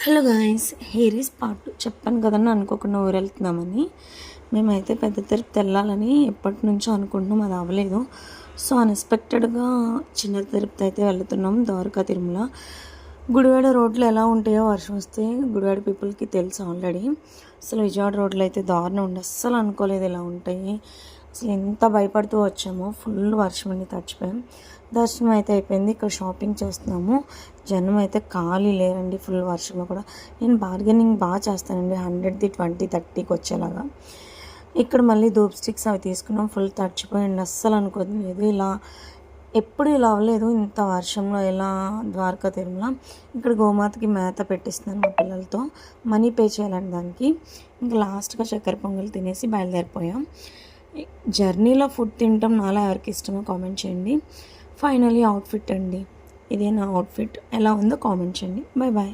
Hello guys, hair is part చెప్పాను కదండి అనుకోకుండా ఊరు వెళ్తున్నామని. మేమైతే పెద్ద తిరుపతి వెళ్ళాలని ఎప్పటి నుంచో అనుకుంటున్నాం, అది అవ్వలేదు. సో అన్ఎక్స్పెక్టెడ్గా చిన్న తిరుపతి అయితే వెళ్తున్నాం. ద్వారకా తిరుమల గుడివాడ రోడ్లు ఎలా ఉంటాయో వర్షం వస్తే గుడివాడ పీపుల్కి తెలుసు ఆల్రెడీ. అసలు విజయవాడ రోడ్లు అయితే దారుణం ఉండి అస్సలు అనుకోలేదు ఇలా ఉంటాయి. అసలు ఎంత భయపడుతూ వచ్చామో, ఫుల్ వర్షం అండి, తడిచిపోయాం. దర్శనం అయితే అయిపోయింది. ఇక్కడ షాపింగ్ చేస్తున్నాము. జనం అయితే ఖాళీ లేరండి ఫుల్ వర్షంలో కూడా. నేను బార్గెనింగ్ బాగా చేస్తానండి, 100ది 20 30కి వచ్చేలాగా. ఇక్కడ మళ్ళీ ధూప్ స్టిక్స్ అవి తీసుకున్నాం. ఫుల్ తడిచిపోయింది, అస్సలు అనుకోలేదు ఇలా ఎప్పుడు ఇలా అవ్వలేదు. ఇంత వర్షంలో ఎలా ద్వారకా తిరుమల. ఇక్కడ గోమాతకి మేత పెట్టిస్తున్నాను మా పిల్లలతో. మనీ పే చేయాలండి దానికి. ఇంకా లాస్ట్గా చక్కెర పొంగల్ తినేసి బయలుదేరిపోయాం. జర్నీలో ఫుడ్ తింటాం, నాలా ఎవరికి ఇష్టమో కామెంట్ చేయండి. ఫైనలీ అవుట్ఫిట్ అండి, ఇదే నా అవుట్ఫిట్. ఎలా ఉందో కామెంట్ చేయండి. Bye bye.